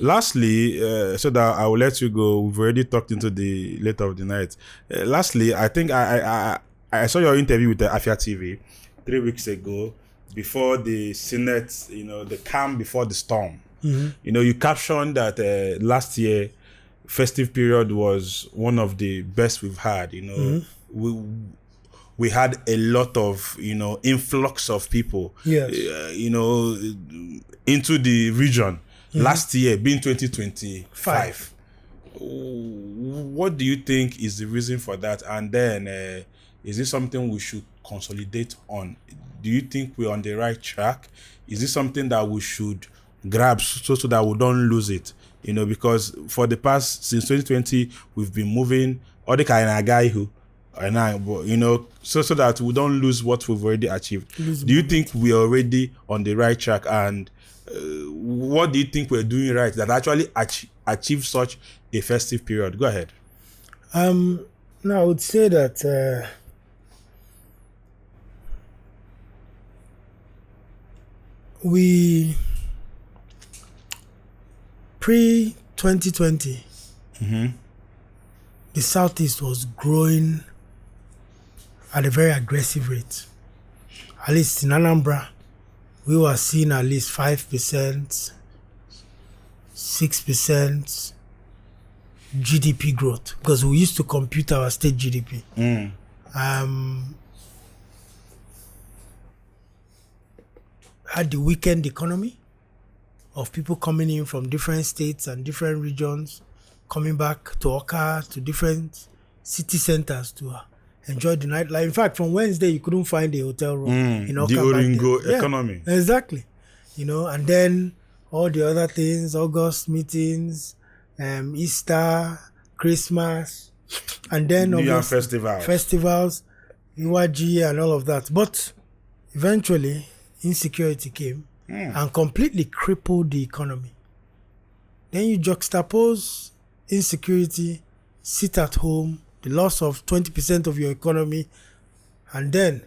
Lastly, so that I will let you go. We've already talked into the late of the night. Lastly, I think I saw your interview with the Afia TV 3 weeks ago before the Senate. The calm before the storm. You captioned that last year festive period was one of the best we've had. We had a lot of influx of people. Yes. Into the region. Last year being 2025. What do you think is the reason for that? And then is this something we should consolidate on? Do you think we're on the right track? Is this something that we should grab so that we don't lose it? Because for the past, since 2020, we've been moving all the kind of guy who so that we don't lose what we've already achieved. Do you think we're already on the right track? And what do you think we're doing right that actually achieve such a festive period? Go ahead. Now I would say that we pre-2020 the Southeast was growing at a very aggressive rate. At least in Anambra, we were seeing at least 5%, 6% GDP growth because we used to compute our state GDP. Had the weekend economy of people coming in from different states and different regions, coming back to Oka, to different city centers to enjoy the nightlife. In fact, from Wednesday, you couldn't find a hotel room in Oka. The Oringo economy. Yeah, exactly. And then all the other things, August meetings, Easter, Christmas, and then New Year festivals, Iwaji and all of that. But eventually, insecurity came and completely crippled the economy. Then you juxtapose insecurity, sit at home, the loss of 20% of your economy, and then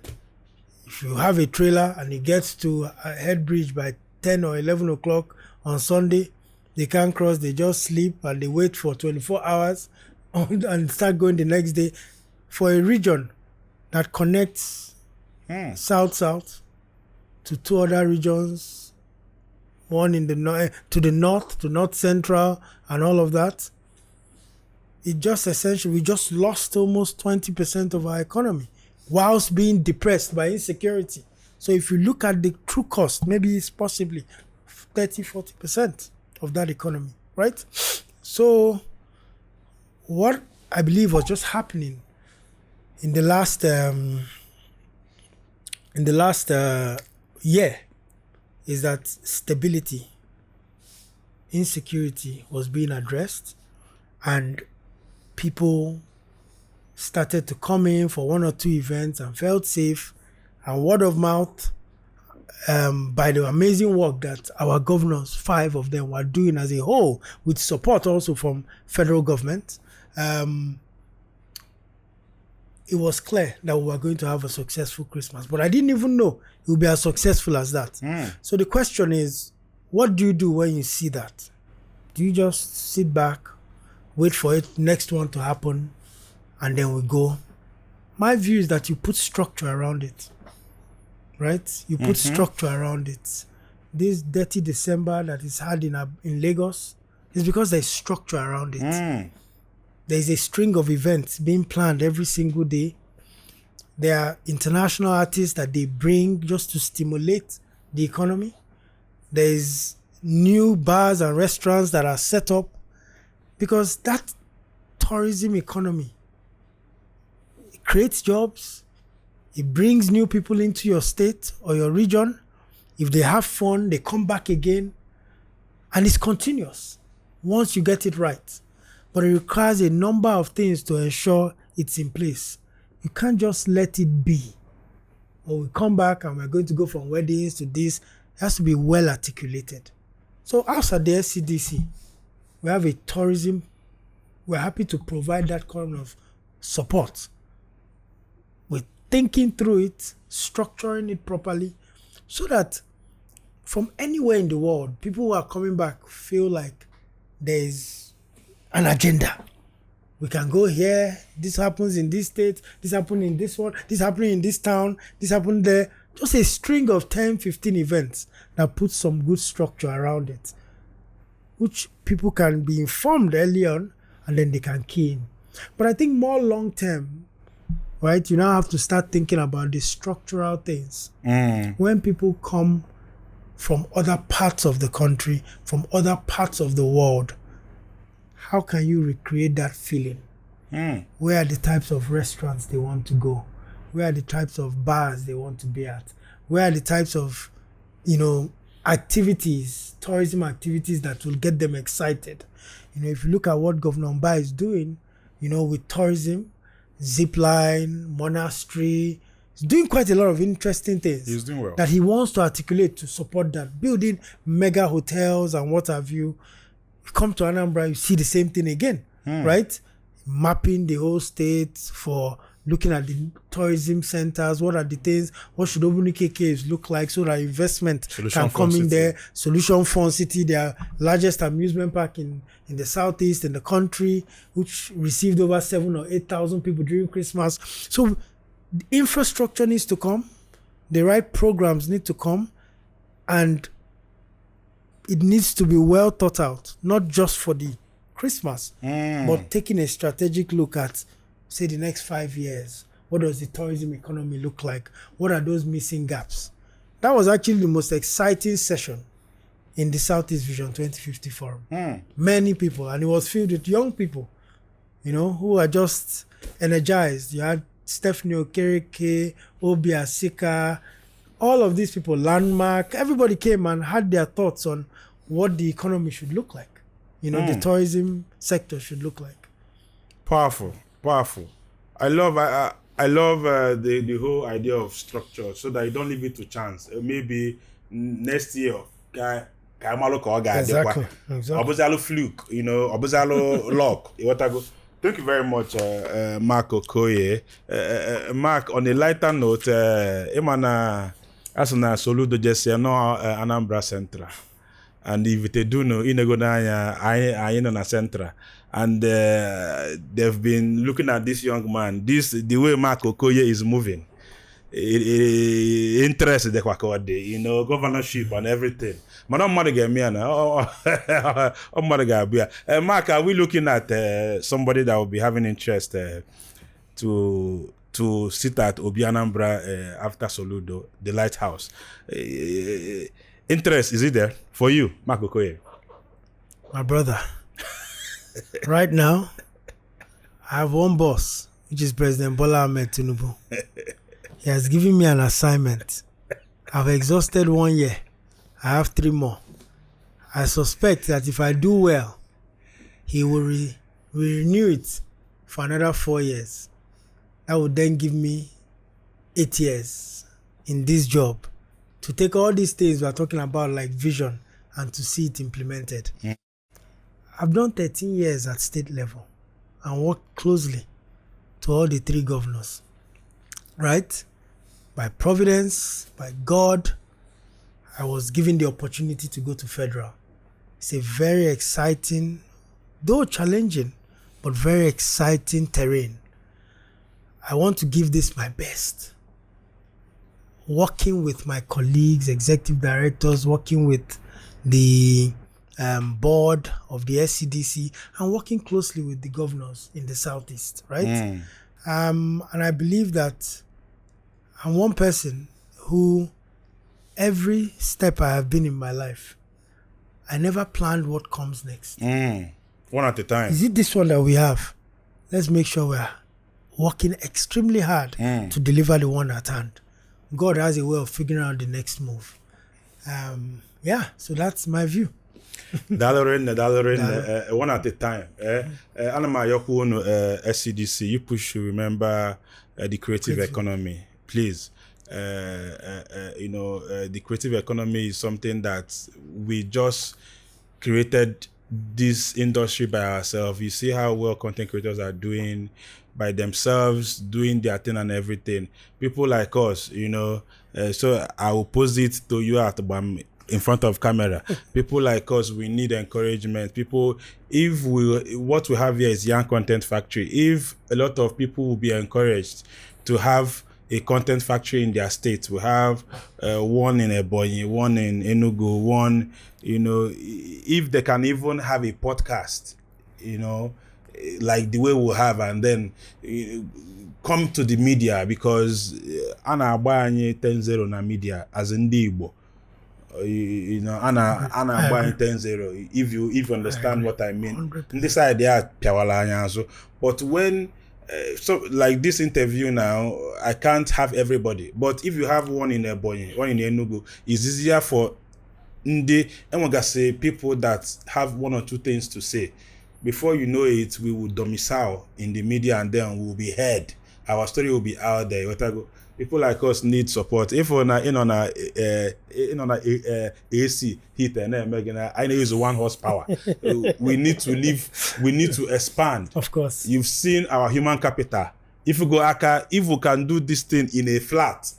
if you have a trailer and it gets to a head bridge by 10 or 11 o'clock on Sunday, they can't cross, they just sleep and they wait for 24 hours and start going the next day. For a region that connects south to two other regions, one in the north, to north central and all of that, it just essentially, we just lost almost 20% of our economy whilst being depressed by insecurity. So if you look at the true cost, maybe it's possibly 30-40% of that economy, right? So what I believe was just happening in the last year is that stability, insecurity was being addressed, and people started to come in for one or two events and felt safe, and word of mouth by the amazing work that our governors, 5 of them, were doing as a whole, with support also from federal government. It was clear that we were going to have a successful Christmas, but I didn't even know it would be as successful as that. So the question is, what do you do when you see that? Do you just sit back, wait for it, next one to happen, and then we go? My view is that you put structure around it, right? You put structure around it. This dirty December that is had in Lagos is because there's structure around it. There's a string of events being planned every single day. There are international artists that they bring just to stimulate the economy. There's new bars and restaurants that are set up because that tourism economy, it creates jobs. It brings new people into your state or your region. If they have fun, they come back again. And it's continuous once you get it right. But it requires a number of things to ensure it's in place. You can't just let it be. Or we come back and we're going to go from weddings to this. It has to be well articulated. So us at the SCDC, we have a tourism. We're happy to provide that kind of support. We're thinking through it, structuring it properly, so that from anywhere in the world, people who are coming back feel like there's an agenda. We can go here, this happens in this state, this happened in this one, this happening in this town, this happened there. Just a string of 10, 15 events that put some good structure around it, which people can be informed early on and then they can key in. But I think more long term, right, you now have to start thinking about the structural things. When people come from other parts of the country, from other parts of the world, how can you recreate that feeling? Where are the types of restaurants they want to go? Where are the types of bars they want to be at? Where are the types of, activities, tourism activities that will get them excited? If you look at what Governor Mba is doing, with tourism, zipline, monastery, he's doing quite a lot of interesting things. He's doing well. That he wants to articulate to support that, building mega hotels and what have you. You come to Anambra, you see the same thing again, right? Mapping the whole state for looking at the tourism centers. What are the things? What should Obunike Caves look like so that investment can come in there? Solution Fund City, their largest amusement park in the southeast in the country, which received over 7,000 or 8,000 people during Christmas. So the infrastructure needs to come, the right programs need to come, and it needs to be well thought out, not just for the Christmas, but taking a strategic look at, say, the next 5 years. What does the tourism economy look like? What are those missing gaps? That was actually the most exciting session in the Southeast Vision 2050 Forum. Many people, and it was filled with young people, who are just energized. You had Stephanie Okereke, Obi Asika, all of these people, Landmark, everybody came and had their thoughts on what the economy should look like. The tourism sector should look like. Powerful. I love the whole idea of structure, so that you don't leave it to chance. Maybe next year, Exactly. Obuzalo fluke, Obuzalo luck. Thank you very much, Mark Okoye. Mark, on a lighter note, Emana Asana Soludo Jesse no Anambra Central. And if they do know, I na Central. And they've been looking at this young man. The way Mark Okoye is moving. Interest the kwakode, governorship and everything. Mark, are we looking at somebody that will be having interest to sit at Obianambra after Soludo, the lighthouse? Interest, is it there for you, Mark Okoye? My brother, right now, I have one boss, which is President Bola Ahmed Tinubu. He has given me an assignment. I've exhausted 1 year. I have 3 more. I suspect that if I do well, he will renew it for another 4 years. That would then give me 8 years in this job to take all these things we're talking about, like vision, and to see it implemented. I've done 13 years at state level and worked closely to all the 3 governors, right? By providence, by God, I was given the opportunity to go to federal. It's a very exciting, though challenging, but very exciting terrain. I want to give this my best. Working with my colleagues, executive directors, working with the board of the SCDC, and working closely with the governors in the Southeast, right? And I believe that I'm one person who, every step I have been in my life, I never planned what comes next. One at a time. Is it this one that we have? Let's make sure we're working extremely hard to deliver the one at hand. God has a way of figuring out the next move. So that's my view. Dalorin, one at a time. Anama Yoku SCDC, you push to remember the creative economy. Please. The creative economy is something that we just created this industry by ourselves. You see how well content creators are doing by themselves, doing their thing and everything. People like us, so I will post it to you at in front of camera. People like us, we need encouragement. People, what we have here is Young Content Factory. If a lot of people will be encouraged to have a content factory in their state, we have one in Ebonyi, one in Enugu, one, if they can even have a podcast, like the way we have, and then come to the media, because ana agba anyị 10-0 na media as ndị Igbo. Ana agba anyị 10-0 if you understand what I mean. This idea piawala anyị azụ. But when so like this interview now, I can't have everybody. But if you have one in Ebonyi, one in Enugu, it's easier for people that have one or two things to say. Before you know it, we will domicile in the media, and then we will be heard. Our story will be out there. People like us need support. If we're in on a AC heater, I know it's 1 horsepower. We need to live. We need to expand. Of course. You've seen our human capital. If we can do this thing in a flat,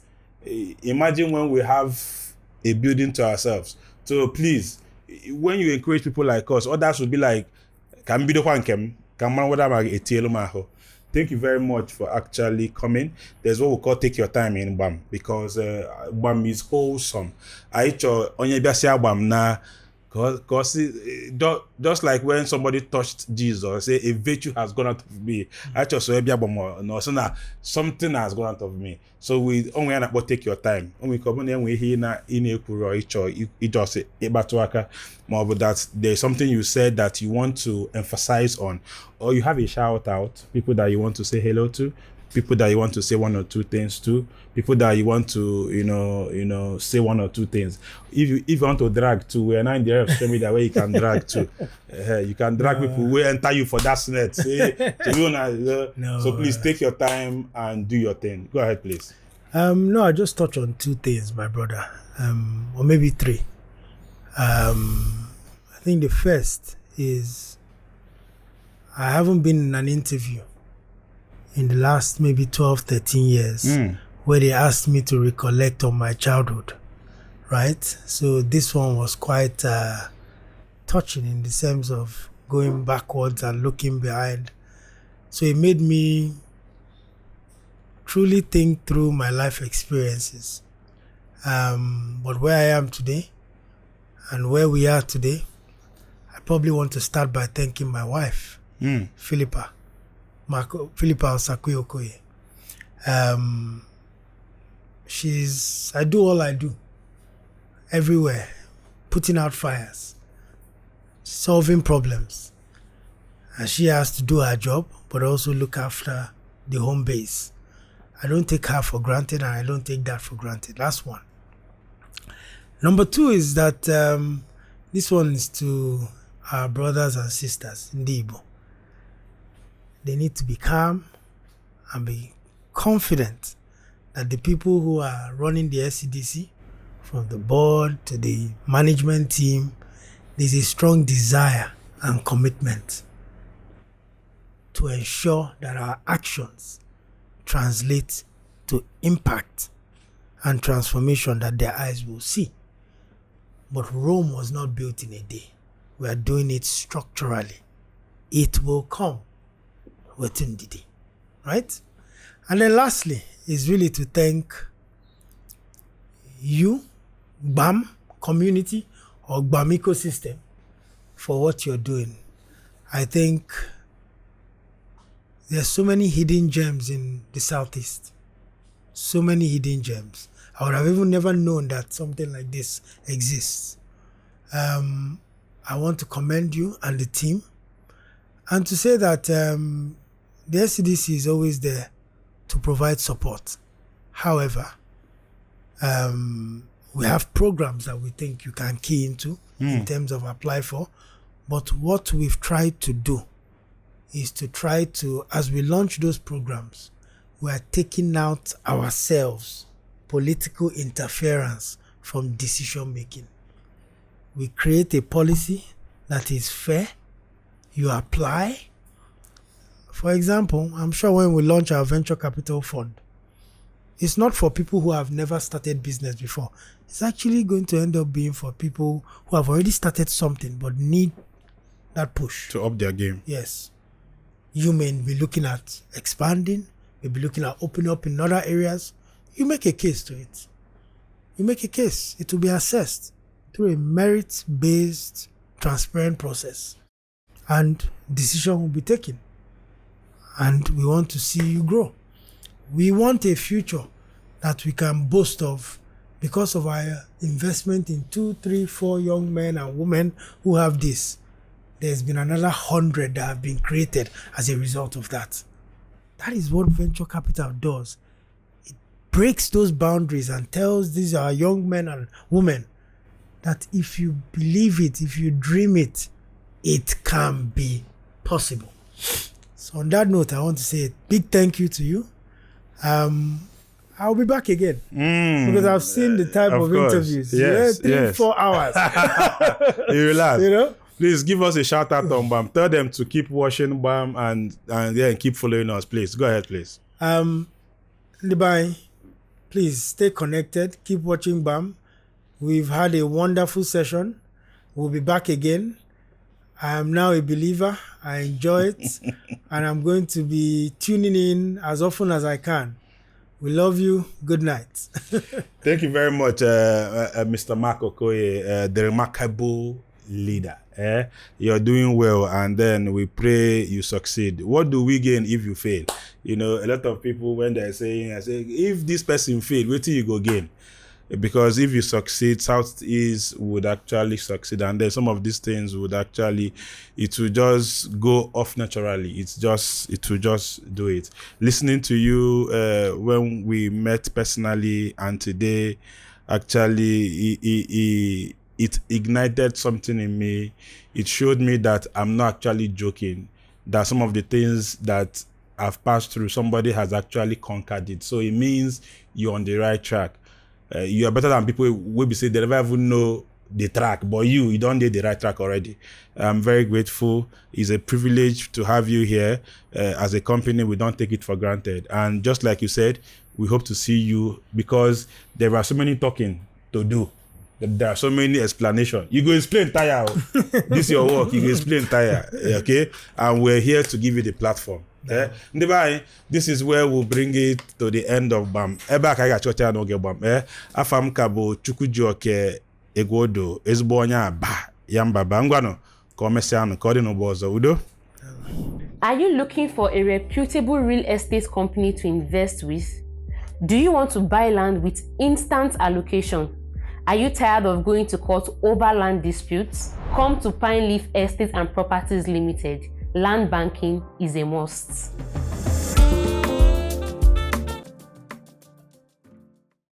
imagine when we have a building to ourselves. So please, when you encourage people like us, others will be like, thank you very much for actually coming. There's what we call take your time in BAM, because BAM is wholesome. Because just like when somebody touched Jesus, say a virtue has gone out of me. Something has gone out of me. So we only end up take your time. We come in we hear na that there's something you said that you want to emphasize on, or you have a shout out, people that you want to say hello to, people that you want to say one or two things to, people that you want to, say one or two things. If you want to drag to, we're not in the area of social media where you can drag to. You can drag people, we enter you for that net. So please take your time and do your thing. Go ahead, please. No, I just touch on two things, my brother, or maybe three. I think the first is I haven't been in an interview in the last maybe 12-13 years where they asked me to recollect on my childhood, right? So this one was quite touching in the sense of going backwards and looking behind. So it made me truly think through my life experiences. But where I am today and where we are today, I probably want to start by thanking my wife, Philippa Osakuyokoye. I do all I do everywhere, putting out fires, solving problems. And she has to do her job, but also look after the home base. I don't take her for granted, and I don't take that for granted. That's one. Number two is that this one is to our brothers and sisters in the Igbo. They need to be calm and be confident that the people who are running the SCDC, from the board to the management team, there's a strong desire and commitment to ensure that our actions translate to impact and transformation that their eyes will see. But Rome was not built in a day. We are doing it structurally. It will come within the day, right? And then lastly is really to thank you, BAM community or BAM ecosystem, for what you're doing. I think there's so many hidden gems in the Southeast. So many hidden gems. I would have even never known that something like this exists. I want to commend you and the team, and to say that the SCDC is always there to provide support. However, we have programs that we think you can key into in terms of apply for. But what we've tried to do is to try to, as we launch those programs, we are taking out ourselves political interference from decision making. We create a policy that is fair. You apply. For example, I'm sure when we launch our venture capital fund, It's not for people who have never started business before. It's actually going to end up being for people who have already started something but need that push. To up their game. Yes. You may be looking at expanding, maybe looking at opening up in other areas. You make a case to it. You make a case. It will be assessed through a merit-based, transparent process. And decision will be taken. And we want to see you grow. We want a future that we can boast of because of our investment in 2, 3, 4 young men and women who have this. There's been another 100 that have been created as a result of that. That is what venture capital does. It breaks those boundaries and tells these are young men and women that if you believe it, if you dream it, it can be possible. So on that note, I want to say a big thank you to you. I'll be back again because I've seen the type of course. interviews. Yes, 3-4 hours. You relax. You know? Please give us a shout out on BAM. Tell them to keep watching BAM and keep following us, please. Go ahead, please. Libai, please stay connected. Keep watching BAM. We've had a wonderful session. We'll be back again. I am now a believer. I enjoy it. And I'm going to be tuning in as often as I can. We love you. Good night. Thank you very much, Mr. Mark Okoye, the remarkable leader. You're doing well, and then we pray you succeed. What do we gain if you fail? You know, a lot of people, when they're saying, I say, if this person fail, what do you go gain? Because if you succeed, Southeast would actually succeed, and then some of these things would actually, it will just go off naturally. It will just do it. Listening to you when we met personally and today, actually, it ignited something in me. It showed me that I'm not actually joking, that some of the things that I've passed through, somebody has actually conquered it. So it means you're on the right track. You are better than people who will be saying they never even know the track, but you don't need the right track already. I'm very grateful. It's a privilege to have you here. As a company, we don't take it for granted. And just like you said, we hope to see you because there are so many talking to do. There are so many explanations. You go explain tire. This is your work. You go explain tire. Okay? And we're here to give you the platform. This is where we'll bring it to the end of BAM. Afam kabo chukwujoke egwodo ezigbo onye aba yambaba ngwano ka o mesianu ka ọ dị n'ụgbọ ọzọ udo. Are you looking for a reputable real estate company to invest with? Do you want to buy land with instant allocation? Are you tired of going to court over land disputes? Come to Pine Leaf Estates and Properties Limited. Land banking is a must.